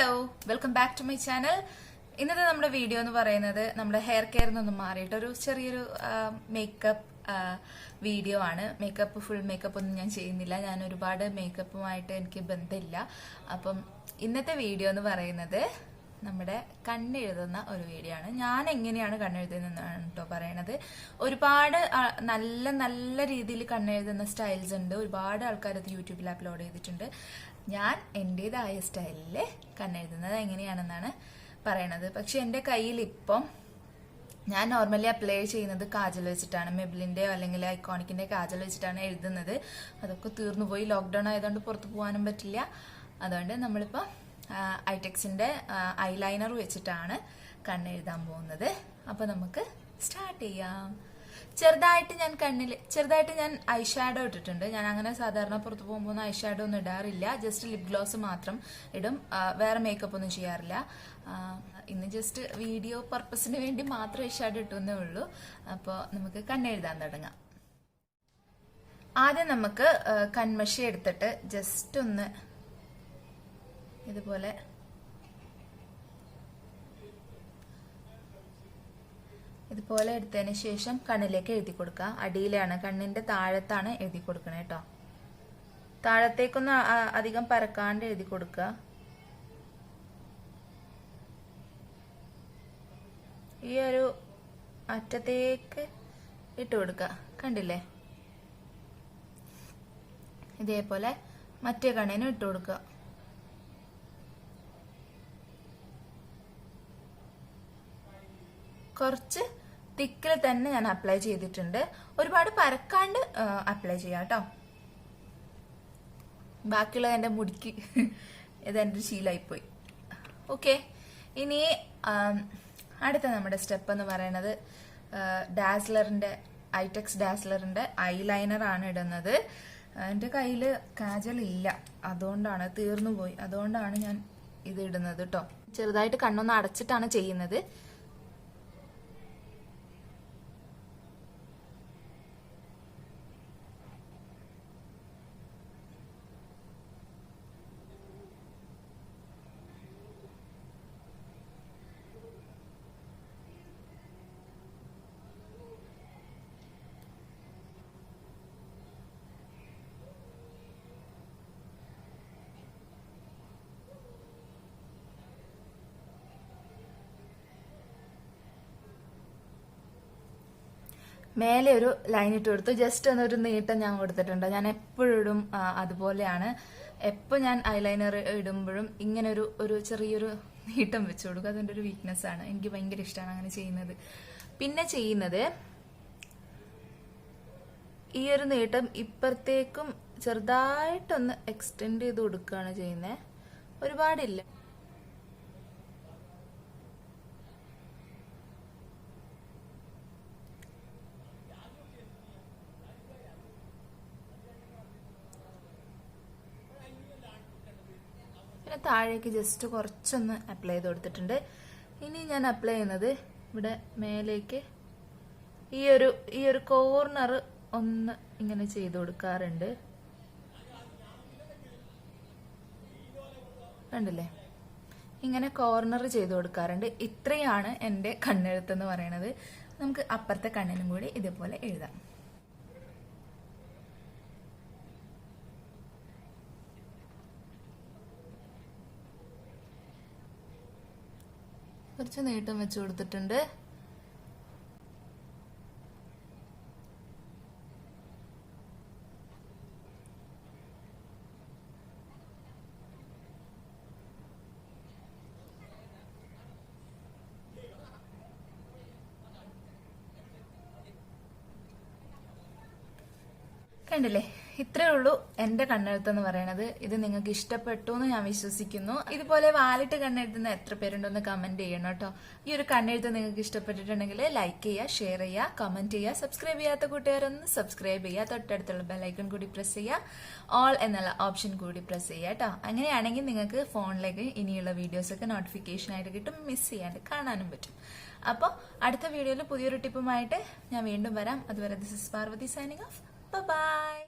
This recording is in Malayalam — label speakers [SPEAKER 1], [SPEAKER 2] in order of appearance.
[SPEAKER 1] Hello, welcome back to my channel. ഇന്നത്തെ നമ്മുടെ വീഡിയോ എന്ന് പറയുന്നത് നമ്മുടെ ഹെയർ കെയറിൽ നിന്നും മാറിയിട്ട് ഒരു ചെറിയൊരു മേക്കപ്പ് വീഡിയോ ആണ്. ഫുൾ മേക്കപ്പ് ഒന്നും ഞാൻ ചെയ്യുന്നില്ല. ഞാൻ ഒരുപാട് മേക്കപ്പുമായിട്ട് എനിക്ക് ബന്ധമില്ല. അപ്പം ഇന്നത്തെ വീഡിയോ എന്ന് പറയുന്നത് നമ്മുടെ കണ്ണെഴുതുന്ന ഒരു വീഡിയോ ആണ്. ഞാൻ എങ്ങനെയാണ് കണ്ണെഴുതുന്നതെന്നാണ് കേട്ടോ പറയണത്. ഒരുപാട് നല്ല നല്ല രീതിയിൽ കണ്ണെഴുതുന്ന സ്റ്റൈൽസ് ഉണ്ട്. ഒരുപാട് ആൾക്കാർ അത് യൂട്യൂബിൽ അപ്ലോഡ് ചെയ്തിട്ടുണ്ട്. ഞാൻ എൻ്റെതായ സ്റ്റൈലിൽ കണ്ണെഴുതുന്നത് എങ്ങനെയാണെന്നാണ് പറയണത്. പക്ഷെ എൻ്റെ കയ്യിൽ ഇപ്പം ഞാൻ നോർമലി അപ്ലൈ ചെയ്യുന്നത് കാജൽ വെച്ചിട്ടാണ്. മെബിലിൻ്റെയോ അല്ലെങ്കിൽ ഐക്കോണിക്കിൻ്റെ കാജൽ വെച്ചിട്ടാണ് എഴുതുന്നത്. അതൊക്കെ തീർന്നു പോയി. ലോക്ക്ഡൗൺ ആയതുകൊണ്ട് പുറത്ത് പോകാനും പറ്റില്ല. അതുകൊണ്ട് നമ്മളിപ്പോൾ ഐടെക്സിൻ്റെ ഐലൈനർ വെച്ചിട്ടാണ് കണ്ണെഴുതാൻ പോകുന്നത്. അപ്പോൾ നമുക്ക് സ്റ്റാർട്ട് ചെയ്യാം. ചെറുതായിട്ട് ഞാൻ ഐ ഷാഡോ ഇട്ടിട്ടുണ്ട്. ഞാൻ അങ്ങനെ സാധാരണ പുറത്ത് പോകുമ്പോൾ ഐ ഷാഡോ ഒന്നും ഇടാറില്ല. ജസ്റ്റ് ലിപ് ഗ്ലോസ് മാത്രം ഇടും. വേറെ മേക്കപ്പ് ഒന്നും ചെയ്യാറില്ല. ഇന്ന് ജസ്റ്റ് വീഡിയോ പർപ്പസിന് വേണ്ടി മാത്രം ഐ ഷാഡോ ഇട്ടുന്നേ ഉള്ളൂ. അപ്പോൾ നമുക്ക് കണ്ണെഴുതാൻ തുടങ്ങാം. ആദ്യം നമുക്ക് കൺമഷി എടുത്തിട്ട് ജസ്റ്റ് ഒന്ന് ഇതുപോലെ എടുത്തതിന് ശേഷം കണ്ണിലേക്ക് എഴുതി കൊടുക്കുക. അടിയിലാണ്, കണ്ണിന്റെ താഴത്താണ് എഴുതി കൊടുക്കണേ കേട്ടോ. താഴത്തേക്കൊന്നും അധികം പരക്കാണ്ട് എഴുതി കൊടുക്കുക. ഈ ഒരു അറ്റത്തേക്ക് ഇട്ട് കൊടുക്കുക. കണ്ടില്ലേ? ഇതേപോലെ മറ്റേ കണ്ണിനും ഇട്ട് കൊടുക്കുക. കുറച്ച് തിക്കിൽ തന്നെ ഞാൻ അപ്ലൈ ചെയ്തിട്ടുണ്ട്. ഒരുപാട് പരക്കാണ്ട് അപ്ലൈ ചെയ്യാം കേട്ടോ. ബാക്കിയുള്ള എൻ്റെ മുടിക്ക് ഇതെൻ്റെ ശീലമായിപ്പോയി. ഓക്കെ, ഇനി അടുത്ത നമ്മുടെ സ്റ്റെപ്പ് എന്ന് പറയുന്നത് ഡാസ്ലറിൻ്റെ ഐടെക്സ് ഡാസ്ലറിൻ്റെ ഐലൈനർ ആണ് ഇടുന്നത്. എൻ്റെ കയ്യിൽ കാജൽ ഇല്ല, അതുകൊണ്ടാണ് തീർന്നു പോയി. അതുകൊണ്ടാണ് ഞാൻ ഇത് ഇടുന്നത് കേട്ടോ. ചെറുതായിട്ട് കണ്ണൊന്ന് അടച്ചിട്ടാണ് ചെയ്യുന്നത്. മേലെ ഒരു ലൈൻ ഇട്ട് കൊടുത്തു. ജസ്റ്റ് ഒന്നൊരു നീട്ടം ഞാൻ കൊടുത്തിട്ടുണ്ട്. ഞാൻ എപ്പോഴും അതുപോലെയാണ്. എപ്പോൾ ഞാൻ ഐലൈനർ ഇടുമ്പോഴും ഇങ്ങനെ ഒരു ചെറിയൊരു നീട്ടം വെച്ചു കൊടുക്കും. അതെൻ്റെ ഒരു വീക്ക്നെസ് ആണ്. എനിക്ക് ഭയങ്കര ഇഷ്ടമാണ് അങ്ങനെ ചെയ്യുന്നത്. പിന്നെ ചെയ്യുന്നത് ഈ ഒരു നീട്ടം ഇപ്പുറത്തേക്കും ചെറുതായിട്ടൊന്ന് എക്സ്റ്റെൻഡ് ചെയ്ത് കൊടുക്കുകയാണ് ചെയ്യുന്നത്. ഒരുപാടില്ല. താഴേക്ക് ജസ്റ്റ് കുറച്ചൊന്ന് അപ്ലൈ ചെയ്ത് കൊടുത്തിട്ടുണ്ട്. ഇനി ഞാൻ അപ്ലൈ ചെയ്യുന്നത് ഇവിടെ മേലേക്ക് ഈ ഒരു കോർണർ ഒന്ന് ഇങ്ങനെ ചെയ്ത് കൊടുക്കാറുണ്ട്. കണ്ടില്ലേ? ഇങ്ങനെ കോർണർ ചെയ്ത് കൊടുക്കാറുണ്ട്. ഇത്രയാണ് എൻ്റെ കണ്ണെഴുത്തെന്ന് പറയുന്നത്. നമുക്ക് അപ്പുറത്തെ കണ്ണിനും കൂടി ഇതേപോലെ എഴുതാം. കുറച്ച് നീട്ടം വെച്ച് കൊടുത്തിട്ടുണ്ട്. കണ്ടില്ലേ? ഇത്രേ ഉള്ളൂ എൻ്റെ കണ്ണെഴുത്തെന്ന് പറയണത്. ഇത് നിങ്ങൾക്ക് ഇഷ്ടപ്പെട്ടു എന്ന് ഞാൻ വിശ്വസിക്കുന്നു. ഇതുപോലെ വാലിട്ട് കണ്ണെഴുതുന്ന എത്ര പേരുണ്ടെന്ന് കമന്റ് ചെയ്യണം കേട്ടോ. ഈ ഒരു കണ്ണെഴുത്ത് നിങ്ങൾക്ക് ഇഷ്ടപ്പെട്ടിട്ടുണ്ടെങ്കിൽ ലൈക്ക് ചെയ്യുക, ഷെയർ ചെയ്യുക, കമന്റ് ചെയ്യുക. സബ്സ്ക്രൈബ് ചെയ്യാത്ത കൂട്ടുകാരൊന്ന് സബ്സ്ക്രൈബ് ചെയ്യുക. തൊട്ടടുത്തുള്ള ബെല്ലൈക്കൺ കൂടി പ്രസ് ചെയ്യുക. ഓൾ എന്നുള്ള ഓപ്ഷൻ കൂടി പ്രസ് ചെയ്യുക കേട്ടോ. അങ്ങനെയാണെങ്കിൽ നിങ്ങൾക്ക് ഫോണിലേക്ക് ഇനിയുള്ള വീഡിയോസൊക്കെ നോട്ടിഫിക്കേഷൻ ആയിട്ട് കിട്ടും. മിസ് ചെയ്യാണ്ട് കാണാനും പറ്റും. അപ്പോൾ അടുത്ത വീഡിയോയിൽ പുതിയൊരു ടിപ്പുമായിട്ട് ഞാൻ വീണ്ടും വരാം. അതുവരെ this is Parvathi signing off. Bye-bye.